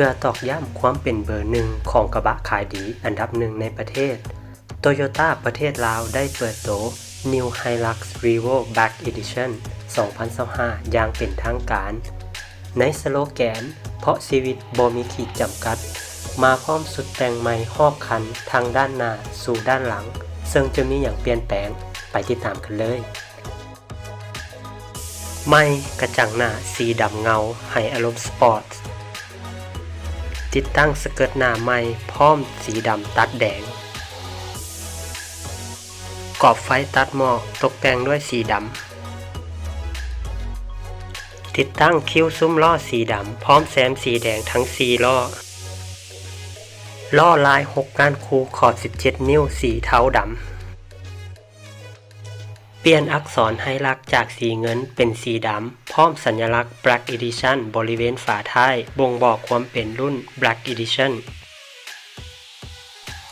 พื่อตอกย้ำความเป็นเบอร์หนึ่งของกระบะขายดีอันดับหนึ่งในประเทศ Toyota ประเทศลาวได้เปิดโต New Hilux Revo Black Edition 2025 อย่างเป็นทางการในสโลแกนเพราะชีวิตบ่มีขีดจำกัดมาพร้อมสุดแต่งใหม่รอบคันทางด้านหน้าสู่ด้านหลังซึ่งจะมีอย่างเปลี่ยนแปลงไปติดตามกันเลยใหม่กระจังหน้าสีดำเงาให้อารมณ์สปอร์ตติดตั้งสเกิร์ตหน้าใหม่พร้อมสีดำตัดแดงกรอบไฟตัดหมอกตกแต่งด้วยสีดำติดตั้งคิ้วซุ้มล้อสีดำพร้อมแซมสีแดงทั้ง4ล้อลาย6ก้านคูขอบ17นิ้วสีเทาดำเปลี่ยนอักษรไฮลักจากสีเงินเป็นสีดำพร้อมสัญลักษณ์ Black Edition บริเวณฝาท้ายบ่งบอกความเป็นรุ่น Black Edition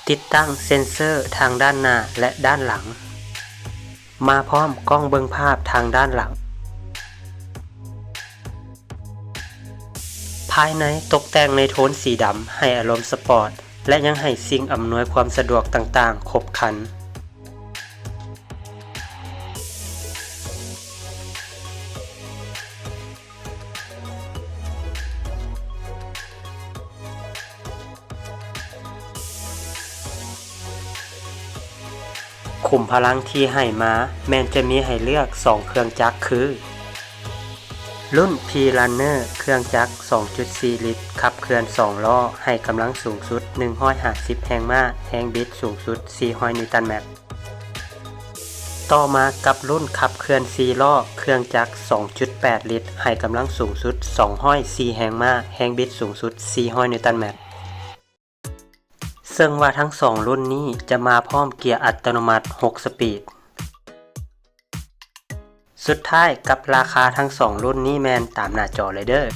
ติดตั้งเซ็นเซอร์ทางด้านหน้าและด้านหลังมาพร้อมกล้องเบิ่งภาพทางด้านหลังภายในตกแต่งในโทนสีดำให้อารมณ์สปอร์ตและยังให้สิ่งอำนวยความสะดวกต่างๆครบครันขุมพลังที่ให้มาแม้นจะมีให้เลือก2เครื่องจักรคือรุ่น P-Runner เครื่องจักร 2.4 ลิตรขับเคลื่อน2ล้อให้กำลังสูงสุด150แรงม้าแรงบิดสูงสุด400นิวตันเมตรต่อมากับรุ่นขับเคลื่อน4ล้อเครื่องจักร 2.8 ลิตรให้กำลังสูงสุด204แรงม้าแรงบิดสูงสุด400นิวตันเมตรซึ่งว่าทั้ง2รุ่นนี้จะมาพร้อมเกียร์อัตโนมัติ6สปีดสุดท้ายกับราคาทั้ง2รุ่นนี้แมนตามหน้าจอเลยเด้อ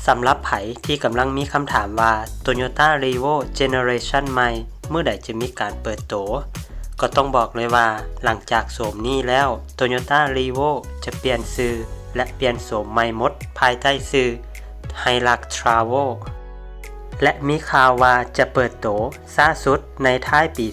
สำหรับไผที่กำลังมีคำถามว่า Toyota Revo Generation ใหม่เมื่อใดจะมีการเปิดตัวก็ต้องบอกเลยว่าหลังจากโฉมนี้แล้ว Toyota Revo จะเปลี่ยนชื่อและเปลี่ยนโฉมใหม่หมดภายใต้ชื่อ Hilux Travel และมีข่าวว่าจะเปิดตัวช้าสุดในท้ายปี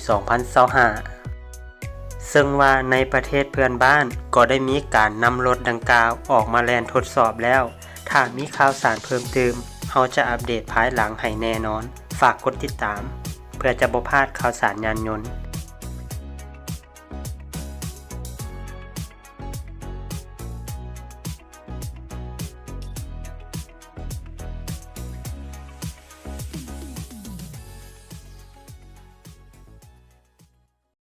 2025 ซึ่งว่าในประเทศเพื่อนบ้านก็ได้มีการนำรถดังกล่าวออกมาแล่นทดสอบแล้วถ้ามีข่าวสารเพิ่มเติมเราจะอัปเดตภายหลังให้แน่นอนฝากกดติดตามเพื่อจะบ่พลาดข่าวสารยานยนต์